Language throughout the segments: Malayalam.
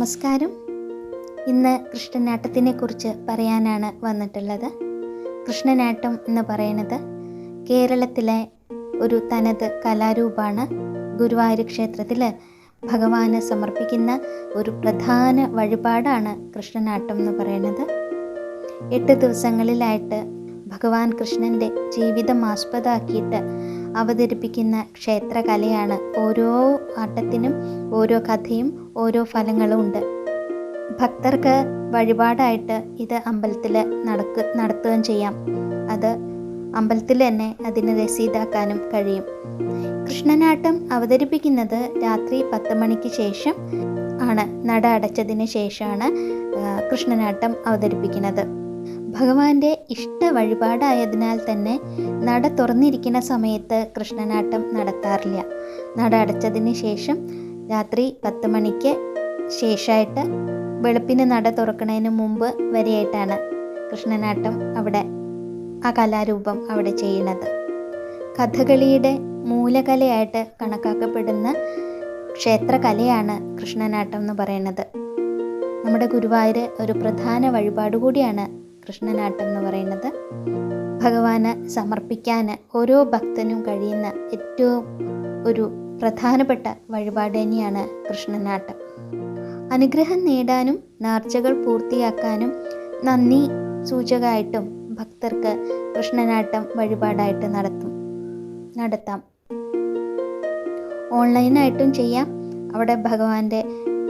നമസ്കാരം. ഇന്ന് കൃഷ്ണനാട്ടത്തിനെ കുറിച്ച് പറയാനാണ് വന്നിട്ടുള്ളത്. കൃഷ്ണനാട്ടം എന്ന് പറയുന്നത് കേരളത്തിലെ ഒരു തനത് കലാരൂപമാണ്. ഗുരുവായൂർ ക്ഷേത്രത്തിൽ ഭഗവാന് സമർപ്പിക്കുന്ന ഒരു പ്രധാന വഴിപാടാണ് കൃഷ്ണനാട്ടം എന്ന് പറയുന്നത്. 8 ദിവസങ്ങളിലായിട്ട് ഭഗവാൻ കൃഷ്ണൻ്റെ ജീവിതം ആസ്പദമാക്കിയിട്ട് അവതരിപ്പിക്കുന്ന ക്ഷേത്രകലയാണ്. ഓരോ ആട്ടത്തിനും ഓരോ കഥയും ഓരോ ഫലങ്ങളും ഉണ്ട്. ഭക്തർക്ക് വഴിപാടായിട്ട് ഇത് അമ്പലത്തിൽ നടത്തുകയും ചെയ്യാം. അത് അമ്പലത്തിൽ തന്നെ അതിന് രസീതാക്കാനും കഴിയും. കൃഷ്ണനാട്ടം അവതരിപ്പിക്കുന്നത് രാത്രി 10 മണിക്ക് ശേഷം ആണ്. നട അടച്ചതിന് ശേഷമാണ് കൃഷ്ണനാട്ടം അവതരിപ്പിക്കുന്നത്. ഭഗവാന്റെ ഇഷ്ട വഴിപാടായതിനാൽ തന്നെ നട തുറന്നിരിക്കുന്ന സമയത്ത് കൃഷ്ണനാട്ടം നടത്താറില്ല. നട അടച്ചതിന് ശേഷം രാത്രി 10 മണിക്ക് ശേഷമായിട്ട് വെളുപ്പിന് നട തുറക്കുന്നതിന് മുമ്പ് വരെയായിട്ടാണ് കൃഷ്ണനാട്ടം അവിടെ ആ കലാരൂപം അവിടെ ചെയ്യുന്നത്. കഥകളിയുടെ മൂലകലയായിട്ട് കണക്കാക്കപ്പെടുന്ന ക്ഷേത്രകലയാണ് കൃഷ്ണനാട്ടം എന്ന് പറയുന്നത്. നമ്മുടെ ഗുരുവായൂർ ഒരു പ്രധാന വഴിപാട് കൂടിയാണ് കൃഷ്ണനാട്ടം എന്ന് പറയുന്നത്. ഭഗവാന് സമർപ്പിക്കാൻ ഓരോ ഭക്തനും കഴിയുന്ന ഏറ്റവും ഒരു പ്രധാനപ്പെട്ട വഴിപാട് തന്നെയാണ് കൃഷ്ണനാട്ടം. അനുഗ്രഹം നേടാനും നേർച്ചകൾ പൂർത്തിയാക്കാനും നന്ദി സൂചകമായിട്ടും ഭക്തർക്ക് കൃഷ്ണനാട്ടം വഴിപാടായിട്ട് നടത്താം. ഓൺലൈനായിട്ടും ചെയ്യാം. അവിടെ ഭഗവാന്റെ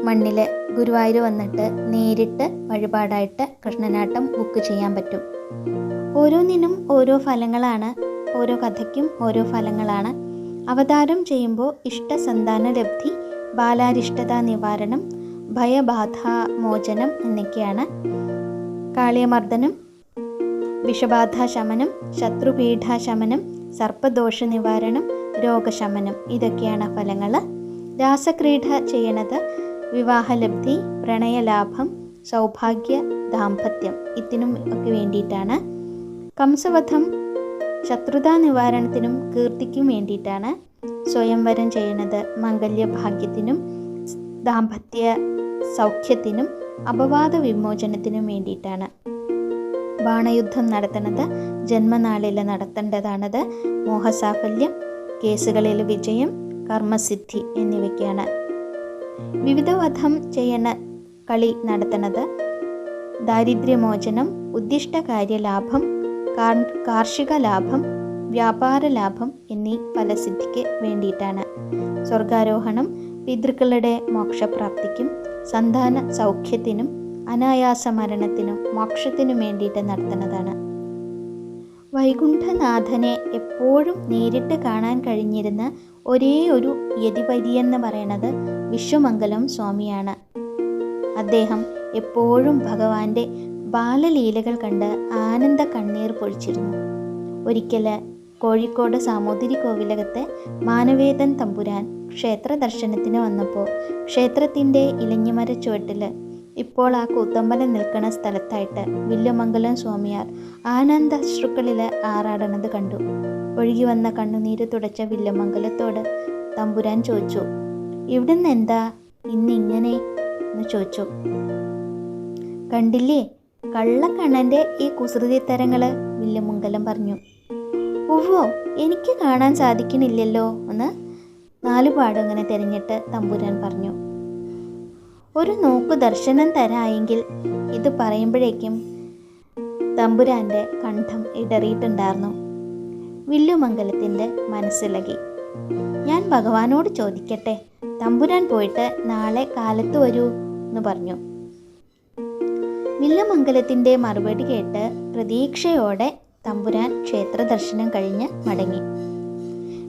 മണ്ണിൽ ഗുരുവായൂർ വന്നിട്ട് നേരിട്ട് വഴിപാടായിട്ട് കൃഷ്ണനാട്ടം ബുക്ക് ചെയ്യാൻ പറ്റും. ഓരോന്നിനും ഓരോ ഫലങ്ങളാണ്. ഓരോ കഥയ്ക്കും ഓരോ ഫലങ്ങളാണ്. അവതാരം ചെയ്യുമ്പോൾ ഇഷ്ടസന്താന ലബ്ധി, ബാലാരിഷ്ടത നിവാരണം, ഭയബാധാമോചനം എന്നൊക്കെയാണ്. കാളിയമർദ്ദനം, വിഷബാധാശമനം, ശത്രുപീഠാശമനം, സർപ്പദോഷ നിവാരണം, രോഗശമനം ഇതൊക്കെയാണ് ഫലങ്ങൾ. രാസക്രീഡ ചെയ്യണത് വിവാഹലബ്ധി, പ്രണയലാഭം, സൗഭാഗ്യ, ദാമ്പത്യം ഇതിനും ഒക്കെ വേണ്ടിയിട്ടാണ്. കംസവധം ശത്രുതാ നിവാരണത്തിനും കീർത്തിക്കും വേണ്ടിയിട്ടാണ്. സ്വയംവരം ചെയ്യുന്നത് മംഗല്യഭാഗ്യത്തിനും ദാമ്പത്യ സൗഖ്യത്തിനും അപവാദ വിമോചനത്തിനും വേണ്ടിയിട്ടാണ്. ബാണയുദ്ധം നടത്തുന്നത് ജന്മനാളിൽ നടത്തേണ്ടതാണത്. മോഹസാഫല്യം, കേസുകളിൽ വിജയം, കർമ്മസിദ്ധി എന്നിവയ്ക്കാണ്. വിവിധ വധം ചെയ്യുന്ന കളി നടത്തുന്നത് ദാരിദ്ര്യമോചനം, ഉദ്ദിഷ്ടകാര്യലാഭം, കാർഷിക ലാഭം, വ്യാപാര ലാഭം എന്നീ ഫലസിദ്ധിക്ക് വേണ്ടിയിട്ടാണ്. സ്വർഗാരോഹണം പിതൃക്കളുടെ മോക്ഷപ്രാപ്തിക്കും സന്താന സൗഖ്യത്തിനും അനായാസ മരണത്തിനും മോക്ഷത്തിനും വേണ്ടിയിട്ട് നടത്തുന്നതാണ്. വൈകുണ്ഠനാഥനെ എപ്പോഴും നേരിട്ട് കാണാൻ കഴിഞ്ഞിരുന്ന ഒരേ ഒരു യതിവര്യൻ പറയണത് വിശ്വമംഗലം സ്വാമിയാണ്. അദ്ദേഹം എപ്പോഴും ഭഗവാന്റെ ബാലലീലകൾ കണ്ട് ആനന്ദ കണ്ണീർ പൊഴിച്ചിരുന്നു. ഒരിക്കൽ കോഴിക്കോട് സാമൂതിരി കോവിലകത്തെ മാനവേദൻ തമ്പുരാൻ ക്ഷേത്ര ദർശനത്തിന് വന്നപ്പോൾ ക്ഷേത്രത്തിൻ്റെ ഇലഞ്ഞിമര ചുവട്ടിൽ ഇപ്പോൾ ആ കൂത്തമ്പലം നിൽക്കുന്ന സ്ഥലത്തായിട്ട് വില്വമംഗലം സ്വാമിയാർ ആനന്ദാശ്രുക്കളിൽ ആറാടണത് കണ്ടു. ഒഴുകി വന്ന കണ്ണുനീര് തുടച്ച വില്വമംഗലത്തോട് തമ്പുരാൻ ചോദിച്ചു, ഇവിടുന്ന് എന്താ ഇന്നിങ്ങനെ എന്ന് ചോദിച്ചു. കണ്ടില്ലേ കള്ളക്കണ്ണൻ്റെ ഈ കുസൃതിത്തരങ്ങൾ, വില്വമംഗലം പറഞ്ഞു. ഉവ്വോ, എനിക്ക് കാണാൻ സാധിക്കണില്ലല്ലോ എന്ന് 4 പാടും ഇങ്ങനെ തിരഞ്ഞിട്ട് തമ്പുരാൻ പറഞ്ഞു. ഒരു നോക്കു ദർശനം തരായെങ്കിൽ ഇത് പറയുമ്പോഴേക്കും തമ്പുരാൻ്റെ കണ്ഠം ഇടറിയിട്ടുണ്ടായിരുന്നു. വില്വമംഗലത്തിൻ്റെ മനസ്സിളകി. ഞാൻ ഭഗവാനോട് ചോദിക്കട്ടെ, തമ്പുരാൻ പോയിട്ട് നാളെ കാലത്ത് വരൂ എന്ന് പറഞ്ഞു. വില്വമംഗലത്തിൻ്റെ മറുപടി കേട്ട് പ്രതീക്ഷയോടെ തമ്പുരാൻ ക്ഷേത്ര ദർശനം കഴിഞ്ഞ് മടങ്ങി.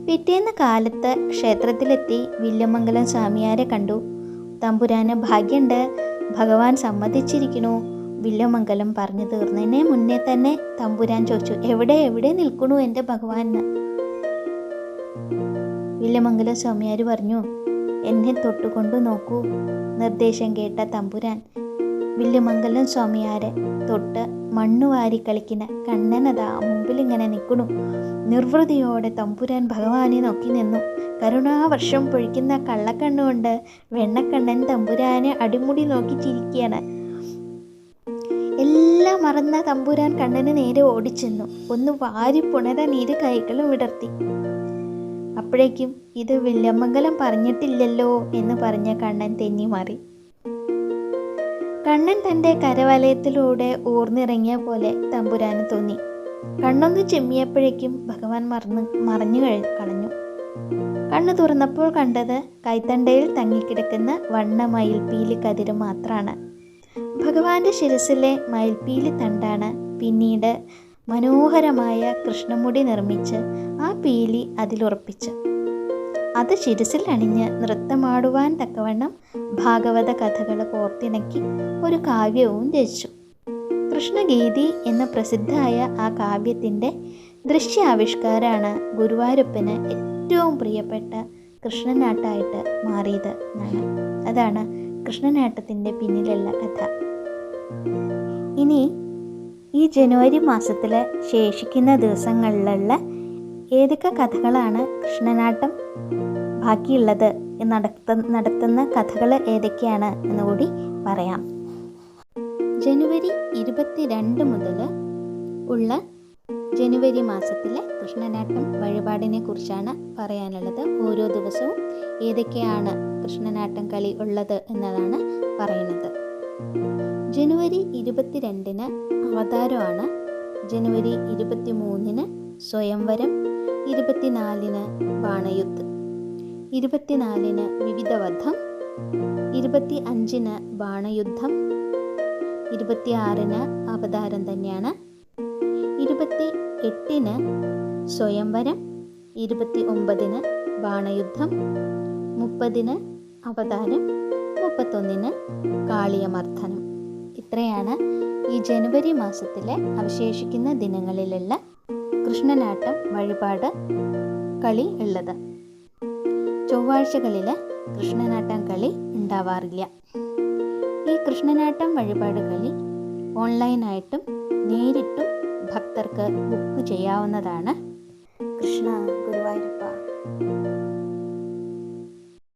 പിറ്റേന്ന് കാലത്ത് ക്ഷേത്രത്തിലെത്തി വില്വമംഗലം സ്വാമിയാരെ കണ്ടു. തമ്പുരാന് ഭാഗ്യമുണ്ട്, ഭഗവാൻ സമ്മതിച്ചിരിക്കണു. വില്വമംഗലം പറഞ്ഞു തീർന്നതിനെ മുന്നേ തന്നെ തമ്പുരാൻ ചോദിച്ചു, എവിടെ നിൽക്കണു എൻ്റെ ഭഗവാൻ എന്ന്. വില്വമംഗലം സ്വാമിയാർ പറഞ്ഞു, എന്നെ തൊട്ടുകൊണ്ടു നോക്കൂ. നിർദ്ദേശം കേട്ട തമ്പുരാൻ വില്വമംഗലം സ്വാമിയാരെ തൊട്ട് മണ്ണു വാരി കളിക്കുന്ന കണ്ണനതാ മുമ്പിൽ ഇങ്ങനെ നിൽക്കണു. നിർവൃതിയോടെ തമ്പുരാൻ ഭഗവാനെ നോക്കി നിന്നു. കരുണാവർഷം പൊഴിക്കുന്ന കള്ളക്കണ്ണുകൊണ്ട് വെണ്ണക്കണ്ണൻ തമ്പുരാനെ അടിമുടി നോക്കി ചിരിക്കുകയാണ്. എല്ലാം മറന്ന തമ്പുരാൻ കണ്ണന് നേരെ ഓടിച്ചെന്നു. ഒന്ന് വാരി പുണരാൻ ഇരു കൈകളും വിടർത്തി. അപ്പോഴേക്കും ഇത് വില്യമംഗലം പറഞ്ഞിട്ടില്ലല്ലോ എന്ന് പറഞ്ഞ കണ്ണൻ തെന്നി മാറി. കണ്ണൻ തൻ്റെ കരവലയത്തിലൂടെ ഊർന്നിറങ്ങിയ പോലെ തമ്പുരാന് തോന്നി. കണ്ണൊന്ന് ചെമ്മിയപ്പോഴേക്കും ഭഗവാൻ മറഞ്ഞു കളഞ്ഞു. കണ്ണു തുറന്നപ്പോൾ കണ്ടത് കൈത്തണ്ടയിൽ തങ്ങിക്കിടക്കുന്ന വണ്ണ മയിൽപ്പീലി കതിര് മാത്രമാണ്. ഭഗവാന്റെ ശിരസിലെ മയിൽപ്പീലി തണ്ടാണ് പിന്നീട് മനോഹരമായ കൃഷ്ണമുടി നിർമ്മിച്ച് ആ പീലി അതിലുറപ്പിച്ച് അത് ശിരസിൽ അണിഞ്ഞ് നൃത്തമാടുവാൻ തക്കവണ്ണം ഭാഗവത കഥകൾ കോർത്തിണക്കി ഒരു കാവ്യവും രചിച്ചു. കൃഷ്ണഗീതി എന്ന പ്രസിദ്ധമായ ആ കാവ്യത്തിൻ്റെ ദൃശ്യാവിഷ്കാരമാണ് ഗുരുവായൂരപ്പന് ഏറ്റവും പ്രിയപ്പെട്ട കൃഷ്ണനാട്ടായിട്ട് മാറിയത് എന്നാണ്. അതാണ് കൃഷ്ണനാട്ടത്തിൻ്റെ പിന്നിലുള്ള കഥ. ഇനി ഈ ജനുവരി മാസത്തിൽ ശേഷിക്കുന്ന ദിവസങ്ങളിലുള്ള ഏതൊക്കെ കഥകളാണ് കൃഷ്ണനാട്ടം ബാക്കിയുള്ളത്, നടത്തുന്ന കഥകൾ ഏതൊക്കെയാണ് എന്നുകൂടി പറയാം. ജനുവരി 22 മുതൽ ഉള്ള ജനുവരി മാസത്തിലെ കൃഷ്ണനാട്ടം വഴിപാടിനെ കുറിച്ചാണ് പറയാനുള്ളത്. ഓരോ ദിവസവും ഏതൊക്കെയാണ് കൃഷ്ണനാട്ടം കളി ഉള്ളത് എന്നതാണ് പറയുന്നത്. ജനുവരി 22-ന് അവതാരമാണ്. ജനുവരി 23-ന് സ്വയംവരം, 24-ന് ബാണയുദ്ധ്, 24-ന് വിവിധവധം, 25-ന് ബാണയുദ്ധം, 26-ന് അവതാരം തന്നെയാണ്, 28-ന് സ്വയംവരം, 29-ന് ബാണയുദ്ധം, 30-ന് അവതാരം, 31-ന് കാളിയമർദ്ദനം. ഇത്രയാണ് ഈ ജനുവരി മാസത്തിലെ അവശേഷിക്കുന്ന ദിനങ്ങളിലുള്ള കൃഷ്ണനാട്ടം വഴിപാട് കളി ഉള്ളത്. ചൊവ്വാഴ്ചകളിൽ കൃഷ്ണനാട്ടം കളി ഉണ്ടാവാറില്ല. ഈ കൃഷ്ണനാട്ടം വഴിപാട് കളി ഓൺലൈനായിട്ടും നേരിട്ടും ഭക്തർക്ക് ബുക്ക് ചെയ്യാവുന്നതാണ്. കൃഷ്ണ ഗുരുവായൂരപ്പ.